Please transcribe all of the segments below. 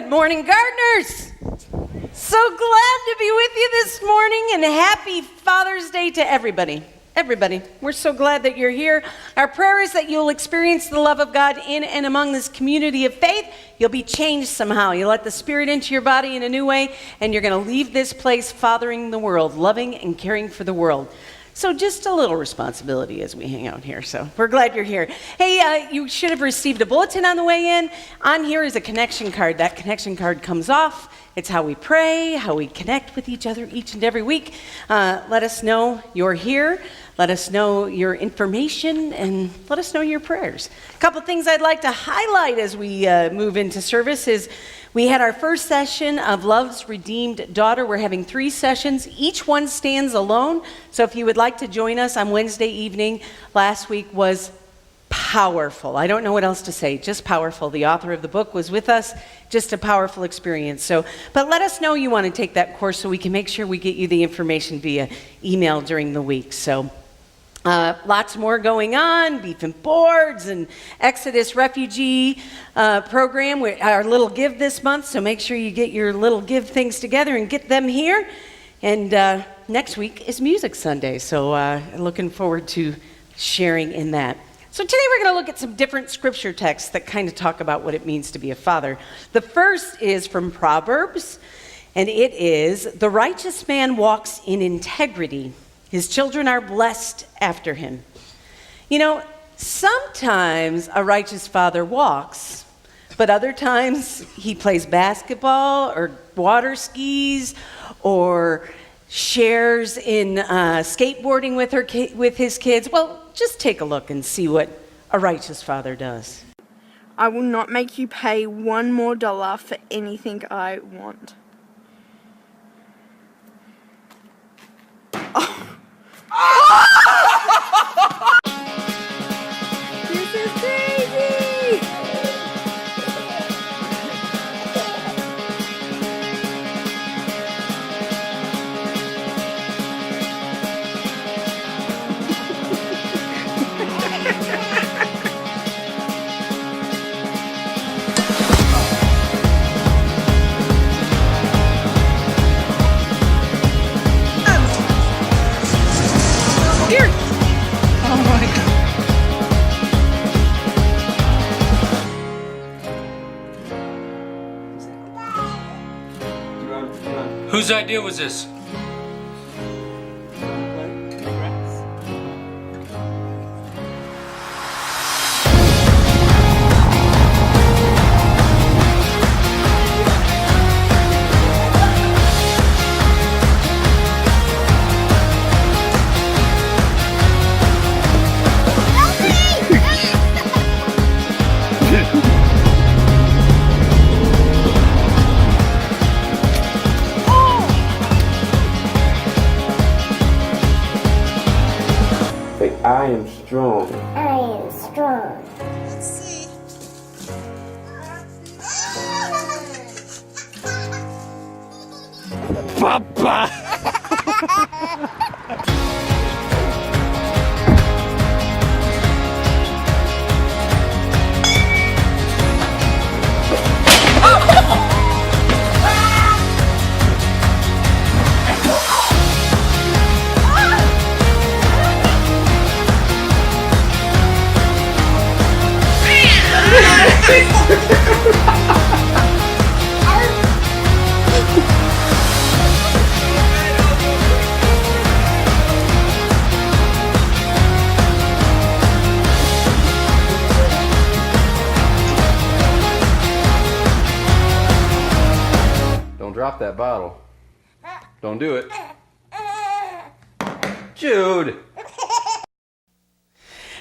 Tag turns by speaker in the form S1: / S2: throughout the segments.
S1: Good morning, gardeners. So glad to be with you this morning, and happy Father's Day to everybody. Everybody, we're so glad that you're here. Our prayer is that you'll experience the love of God in and among this community of faith. You'll be changed somehow. You'll let the Spirit into your body in a new way, and you're going to leave this place fathering the world, loving and caring for the world. So just a little responsibility as we hang out here. So we're glad you're here. Hey, you should have received a bulletin on the way in. On here is a connection card. That connection card comes off. It's how we pray, how we connect with each other each and every week. Let us know you're here. Let us know your information, and let us know your prayers. A couple things I'd like to highlight as we move into service is we had our first session of Love's Redeemed Daughter. We're having 3 sessions. Each one stands alone. So if you would like to join us on Wednesday evening, last week was powerful. I don't know what else to say, just powerful. The author of the book was with us, just a powerful experience. But let us know you want to take that course so we can make sure we get you the information via email during the week. So lots more going on, Beef and Boards and Exodus Refugee program, our little give this month, so make sure you get your little give things together and get them here. And next week is Music Sunday, so looking forward to sharing in that. So today we're going to look at some different scripture texts that kind of talk about what it means to be a father. The first is from Proverbs, and it is, "The righteous man walks in integrity. His children are blessed after him." You know, sometimes a righteous father walks, but other times he plays basketball or water skis or shares in skateboarding with his kids. Well, just take a look and see what a righteous father does.
S2: "I will not make you pay $1 more for anything I want." This is crazy!
S3: Whose idea was this?
S4: I am strong.
S5: I am strong.
S6: Let's see.
S4: Papa! Don't drop that bottle. Don't do it. Jude!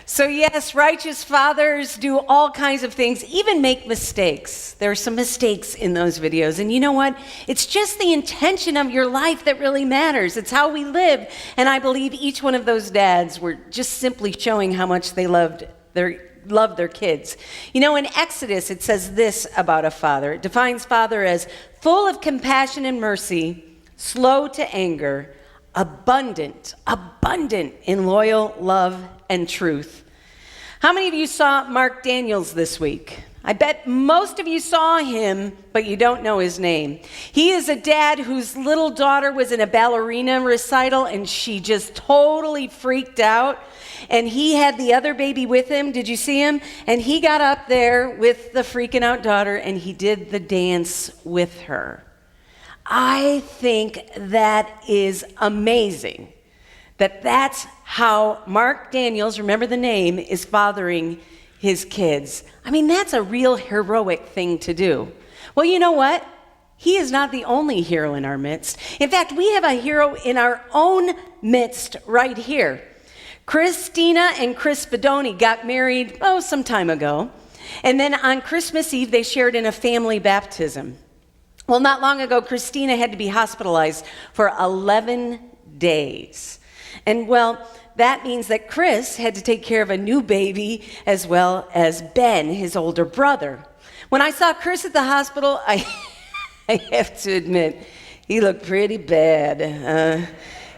S1: So yes, righteous fathers do all kinds of things, even make mistakes. There are some mistakes in those videos. And you know what? It's just the intention of your life that really matters. It's how we live. And I believe each one of those dads were just simply showing how much they loved their kids. You know, in Exodus, it says this about a father. It defines father as full of compassion and mercy, slow to anger, abundant in loyal love and truth. How many of you saw Mark Daniels this week? I bet most of you saw him, but you don't know his name. He is a dad whose little daughter was in a ballerina recital, and she just totally freaked out. And he had the other baby with him. Did you see him? And he got up there with the freaking out daughter, and he did the dance with her. I think that is amazing. That's how Mark Daniels, remember the name, is fathering his kids. I mean, that's a real heroic thing to do. Well, you know what? He is not the only hero in our midst. In fact, we have a hero in our own midst right here. Christina and Chris Bedoni got married, some time ago. And then on Christmas Eve, they shared in a family baptism. Well, not long ago, Christina had to be hospitalized for 11 days. And well, that means that Chris had to take care of a new baby as well as Ben, his older brother. When I saw Chris at the hospital, I have to admit, he looked pretty bad.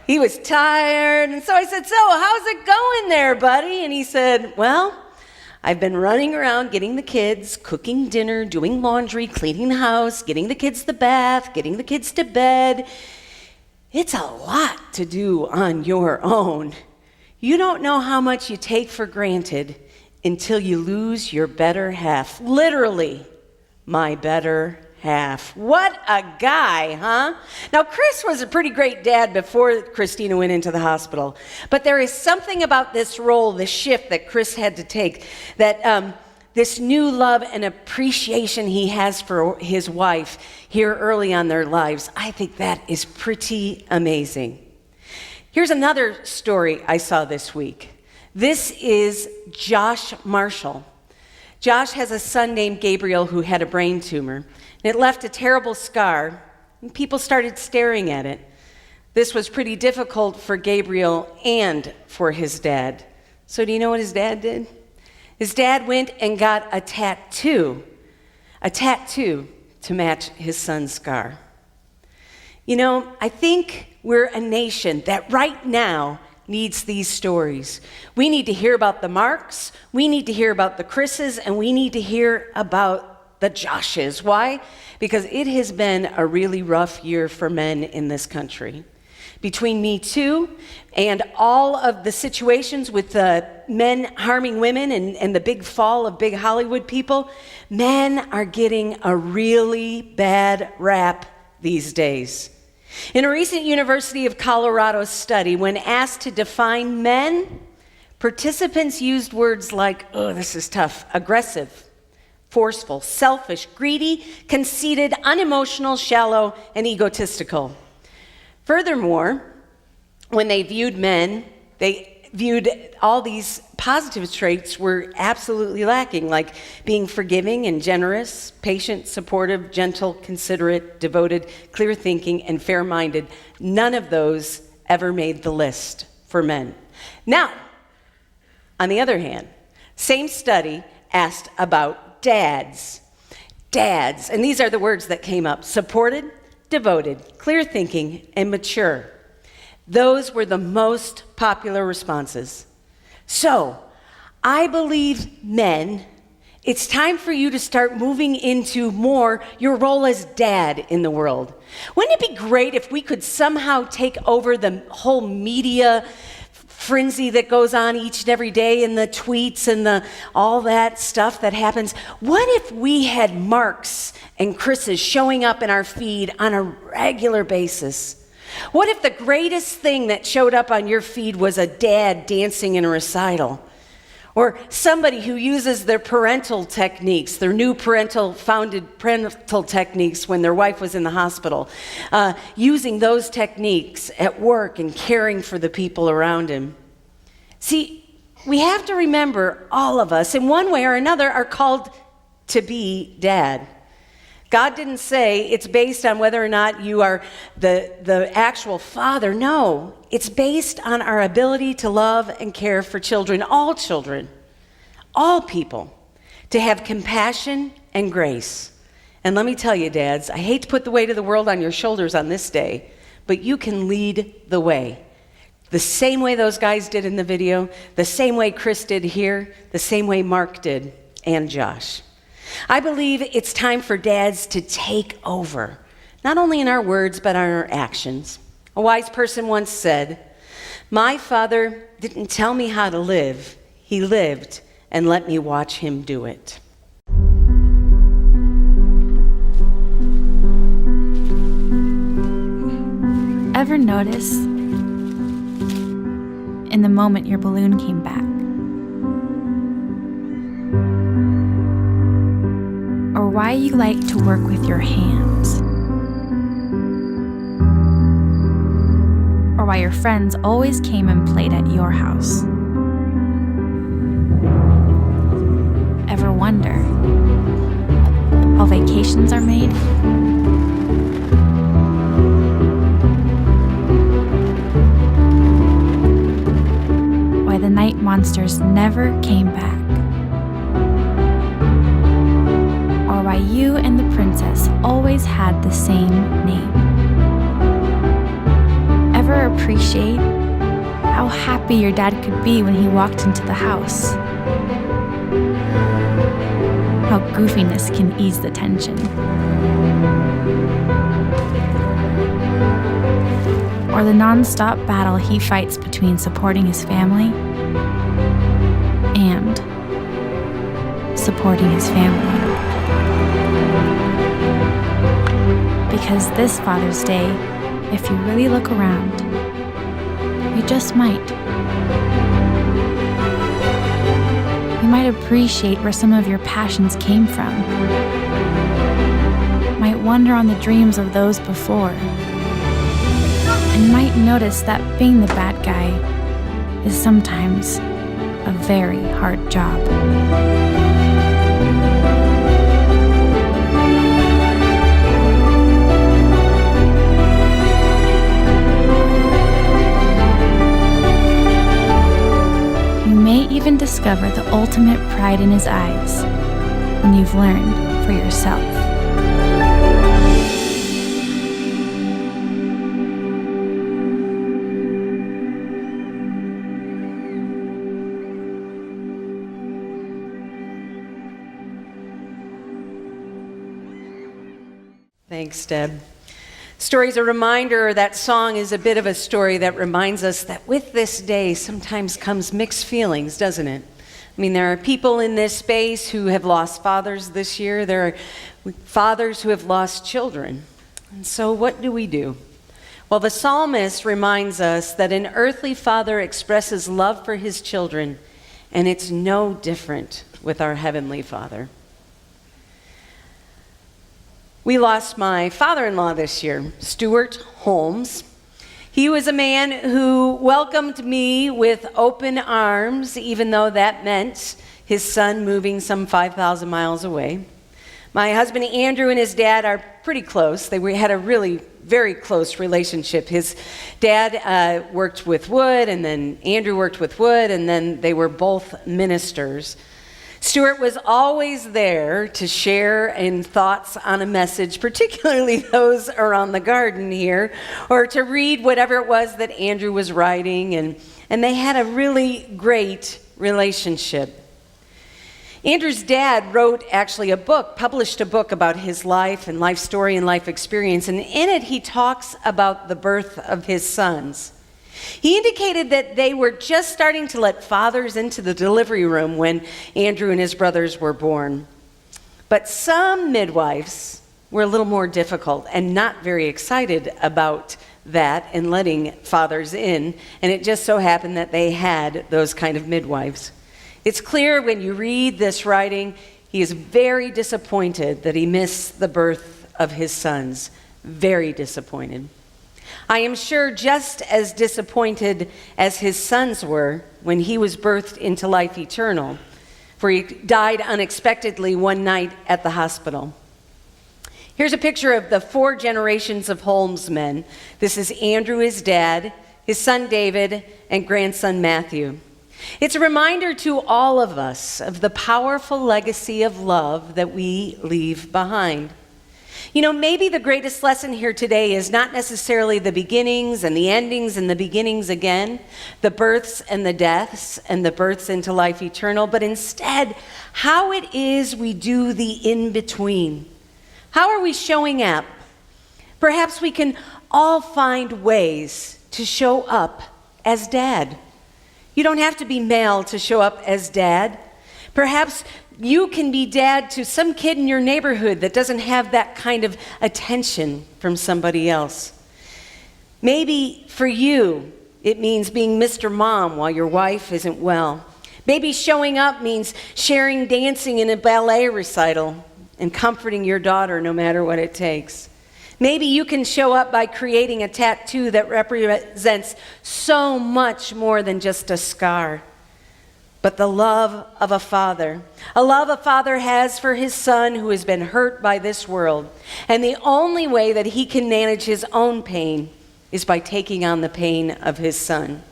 S1: He was tired, and so I said, "So, how's it going there, buddy?" And he said, "Well, I've been running around getting the kids, cooking dinner, doing laundry, cleaning the house, getting the kids the bath, getting the kids to bed. It's a lot to do on your own. You don't know how much you take for granted until you lose your better half." Literally, my better half. What a guy, huh? Now, Chris was a pretty great dad before Christina went into the hospital. But there is something about this role, this shift that Chris had to take, that this new love and appreciation he has for his wife here early on their lives. I think that is pretty amazing. Here's another story I saw this week. This is Josh Marshall. Josh has a son named Gabriel who had a brain tumor. It left a terrible scar, and people started staring at it. This was pretty difficult for Gabriel and for his dad. So do you know what his dad did? His dad went and got a tattoo to match his son's scar. You know, I think we're a nation that right now needs these stories. We need to hear about the Marks, we need to hear about the Chris's, and we need to hear about the Joshes. Why? Because it has been a really rough year for men in this country. Between Me Too and all of the situations with men harming women and the big fall of big Hollywood people, men are getting a really bad rap these days. In a recent University of Colorado study, when asked to define men, participants used words like, this is tough, aggressive, forceful, selfish, greedy, conceited, unemotional, shallow, and egotistical. Furthermore, when they viewed men, they viewed all these positive traits were absolutely lacking, like being forgiving and generous, patient, supportive, gentle, considerate, devoted, clear-thinking, and fair-minded. None of those ever made the list for men. Now, on the other hand, same study asked about dads. Dads, and these are the words that came up: supported, devoted, clear-thinking, and mature. Those were the most popular responses. So, I believe, men, it's time for you to start moving into more your role as dad in the world. Wouldn't it be great if we could somehow take over the whole media frenzy that goes on each and every day, and the tweets and all that stuff that happens? What if we had Marks and Chris's showing up in our feed on a regular basis? What if the greatest thing that showed up on your feed was a dad dancing in a recital? Or somebody who uses their parental techniques, their new founded parental techniques when their wife was in the hospital, using those techniques at work and caring for the people around him. See, we have to remember all of us, in one way or another, are called to be dad. God didn't say it's based on whether or not you are the actual father. No, it's based on our ability to love and care for children, all people, to have compassion and grace. And let me tell you, dads, I hate to put the weight of the world on your shoulders on this day, but you can lead the way. The same way those guys did in the video, the same way Chris did here, the same way Mark did, and Josh. I believe it's time for dads to take over, not only in our words, but in our actions. A wise person once said, "My father didn't tell me how to live. He lived and let me watch him do it."
S6: Ever notice in the moment your balloon came back? Or why you like to work with your hands? Or why your friends always came and played at your house? Ever wonder how vacations are made? Why the night monsters never came back? Or why you and the princess always had the same name? Ever appreciate how happy your dad could be when he walked into the house? How goofiness can ease the tension? Or the non-stop battle he fights between supporting his family and supporting his family. Because this Father's Day, if you really look around, you just might. You might appreciate where some of your passions came from. Might wonder on the dreams of those before. And might notice that being the bad guy is sometimes a very hard job. You may even discover the ultimate pride in his eyes when you've learned for yourself.
S1: Thanks, Deb. Story's a reminder, that song is a bit of a story that reminds us that with this day sometimes comes mixed feelings, doesn't it? I mean, there are people in this space who have lost fathers this year. There are fathers who have lost children. And so what do we do? Well, the psalmist reminds us that an earthly father expresses love for his children, and it's no different with our heavenly Father. We lost my father-in-law this year, Stuart Holmes. He was a man who welcomed me with open arms, even though that meant his son moving some 5,000 miles away. My husband Andrew and his dad are pretty close. They had a really very close relationship. His dad worked with wood, and then Andrew worked with wood, and then they were both ministers. Stuart was always there to share in thoughts on a message, particularly those around the garden here, or to read whatever it was that Andrew was writing, and they had a really great relationship. Andrew's dad wrote actually published a book about his life and life story and life experience, and in it he talks about the birth of his sons. He indicated that they were just starting to let fathers into the delivery room when Andrew and his brothers were born. But some midwives were a little more difficult and not very excited about that and letting fathers in, and it just so happened that they had those kind of midwives. It's clear when you read this writing, he is very disappointed that he missed the birth of his sons. Very disappointed. I am sure just as disappointed as his sons were when he was birthed into life eternal, for he died unexpectedly one night at the hospital. Here's a picture of the 4 generations of Holmes men. This is Andrew, his dad, his son David, and grandson Matthew. It's a reminder to all of us of the powerful legacy of love that we leave behind. You know, maybe the greatest lesson here today is not necessarily the beginnings and the endings and the beginnings again, the births and the deaths and the births into life eternal, but instead how it is we do the in-between. How are we showing up? Perhaps we can all find ways to show up as dad. You don't have to be male to show up as dad. Perhaps you can be dad to some kid in your neighborhood that doesn't have that kind of attention from somebody else. Maybe for you, it means being Mr. Mom while your wife isn't well. Maybe showing up means sharing dancing in a ballet recital and comforting your daughter no matter what it takes. Maybe you can show up by creating a tattoo that represents so much more than just a scar, but the love of a father. A love a father has for his son who has been hurt by this world. And the only way that he can manage his own pain is by taking on the pain of his son.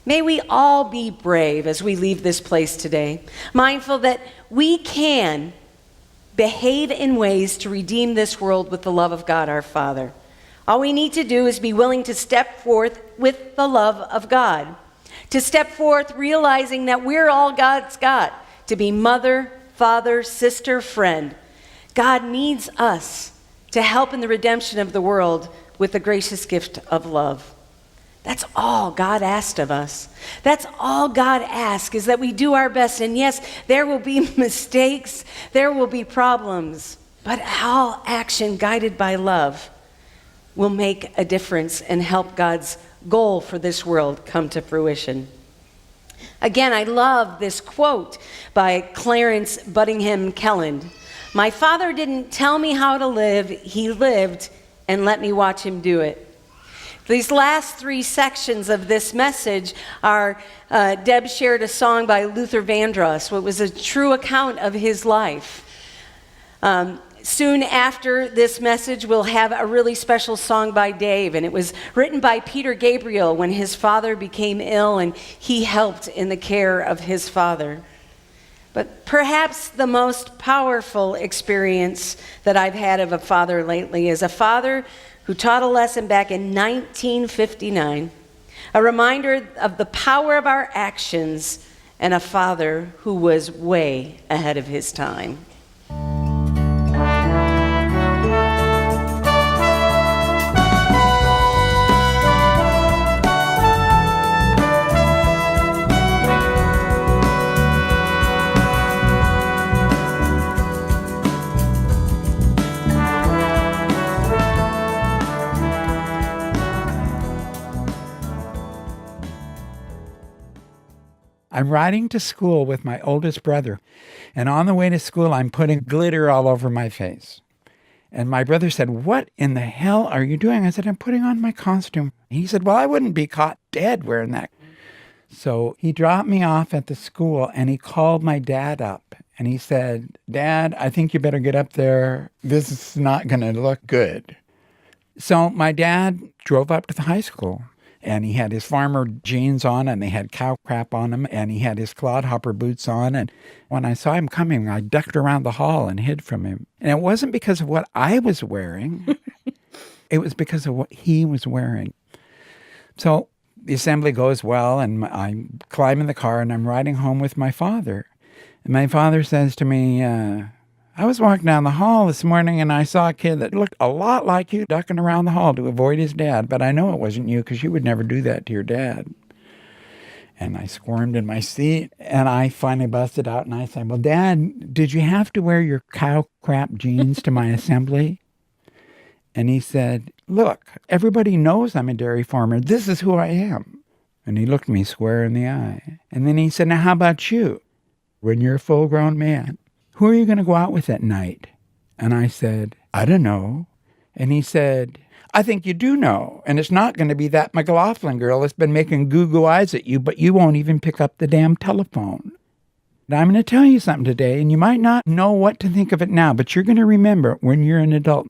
S1: May we all be brave as we leave this place today, mindful that we can behave in ways to redeem this world with the love of God our Father. All we need to do is be willing to step forth with the love of God, to step forth realizing that we're all God's got, to be mother, father, sister, friend. God needs us to help in the redemption of the world with the gracious gift of love. That's all God asked of us. That's all God asks, is that we do our best. And yes, there will be mistakes, there will be problems, but all action guided by love will make a difference and help God's goal for this world come to fruition. Again, I love this quote by Clarence Buddingham Kelland. My father didn't tell me how to live, he lived and let me watch him do it. These last three sections of this message are, Deb shared a song by Luther Vandross, what was a true account of his life. Soon after this message, we'll have a really special song by Dave, and it was written by Peter Gabriel when his father became ill and he helped in the care of his father. But perhaps the most powerful experience that I've had of a father lately is a father who taught a lesson back in 1959, a reminder of the power of our actions, and a father who was way ahead of his time.
S7: I'm riding to school with my oldest brother, and on the way to school, I'm putting glitter all over my face. And my brother said, "What in the hell are you doing?" I said, "I'm putting on my costume." He said, "Well, I wouldn't be caught dead wearing that." So he dropped me off at the school, and he called my dad up, and he said, "Dad, I think you better get up there. This is not going to look good." So my dad drove up to the high school. And he had his farmer jeans on, and they had cow crap on them, and he had his clodhopper boots on. And when I saw him coming, I ducked around the hall and hid from him. And it wasn't because of what I was wearing. It was because of what he was wearing. So the assembly goes well, and I climb in the car, and I'm riding home with my father. And my father says to me, I was walking down the hall this morning and I saw a kid that looked a lot like you ducking around the hall to avoid his dad, but I know it wasn't you because you would never do that to your dad. And I squirmed in my seat and I finally busted out and I said, "Well, Dad, did you have to wear your cow crap jeans to my assembly?" And he said, "Look, everybody knows I'm a dairy farmer. This is who I am." And he looked me square in the eye. And then he said, "Now, how about you? When you're a full-grown man, who are you going to go out with at night?" And I said, "I don't know." And he said, "I think you do know. And it's not going to be that McLaughlin girl that's been making goo-goo eyes at you, but you won't even pick up the damn telephone. And I'm going to tell you something today, and you might not know what to think of it now, but you're going to remember when you're an adult.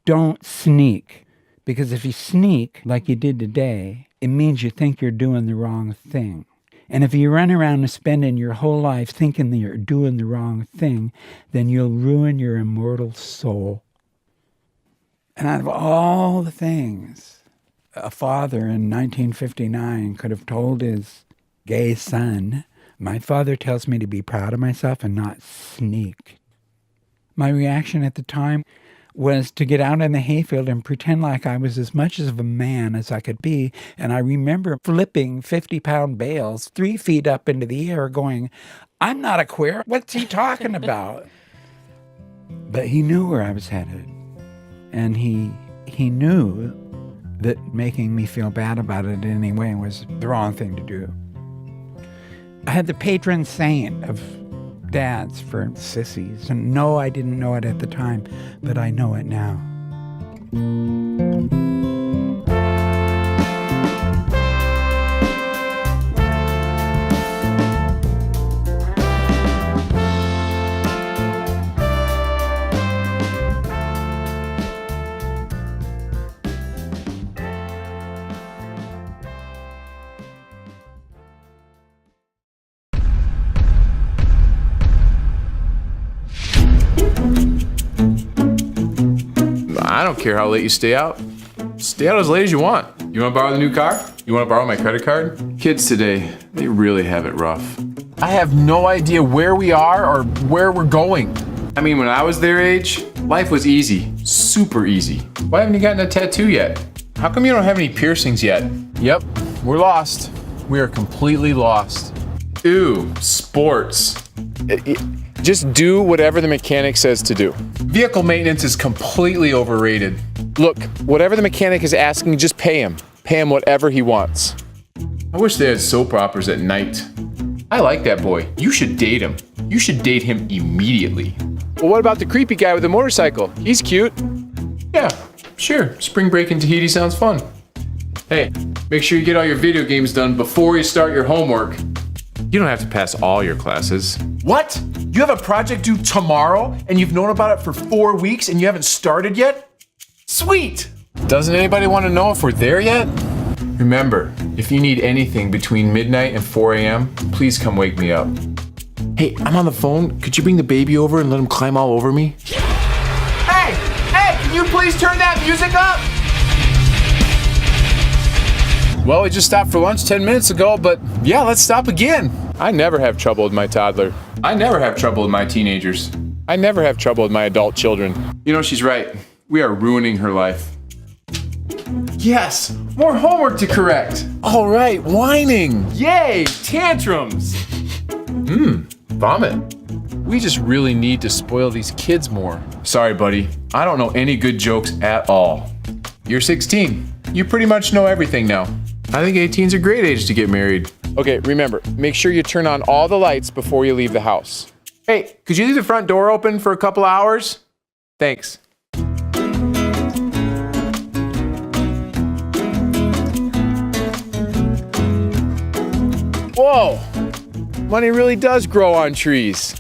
S7: Don't sneak. Because if you sneak like you did today, it means you think you're doing the wrong thing. And if you run around and spending your whole life thinking that you're doing the wrong thing, then you'll ruin your immortal soul. And out of all the things a father in 1959 could have told his gay son, my father tells me to be proud of myself and not sneak. My reaction at the time was to get out in the hayfield and pretend like I was as much of a man as I could be. And I remember flipping 50-pound bales 3 feet up into the air going, I'm not a queer. What's he talking about? But he knew where I was headed. And he knew that making me feel bad about it anyway was the wrong thing to do. I had the patron saint of dads for sissies. And no, I didn't know it at the time, but I know it now.
S8: I don't care how late you stay out. Stay out as late as you want. You want to borrow the new car? You want to borrow my credit card? Kids today, they really have it rough. I have no idea where we are or where we're going. I mean, when I was their age, life was easy, super easy. Why haven't you gotten a tattoo yet? How come you don't have any piercings yet? Yep, we're lost. We are completely lost. Ooh, sports. Just do whatever the mechanic says to do. Vehicle maintenance is completely overrated. Look, whatever the mechanic is asking, just pay him. Pay him whatever he wants. I wish they had soap operas at night. I like that boy. You should date him. You should date him immediately. Well, what about the creepy guy with the motorcycle? He's cute. Yeah, sure. Spring break in Tahiti sounds fun. Hey, make sure you get all your video games done before you start your homework. You don't have to pass all your classes. What? You have a project due tomorrow and you've known about it for 4 weeks and you haven't started yet? Sweet! Doesn't anybody want to know if we're there yet? Remember, if you need anything between midnight and 4 a.m., please come wake me up. Hey, I'm on the phone. Could you bring the baby over and let him climb all over me? Hey! Hey, can you please turn that music up? Well, we just stopped for lunch 10 minutes ago, but yeah, let's stop again. I never have trouble with my toddler. I never have trouble with my teenagers. I never have trouble with my adult children. You know, she's right. We are ruining her life. Yes, more homework to correct. All right, whining. Yay, tantrums. Vomit. We just really need to spoil these kids more. Sorry, buddy. I don't know any good jokes at all. You're 16. You pretty much know everything now. I think 18's a great age to get married. Okay, remember, make sure you turn on all the lights before you leave the house. Hey, could you leave the front door open for a couple hours? Thanks. Whoa! Money really does grow on trees.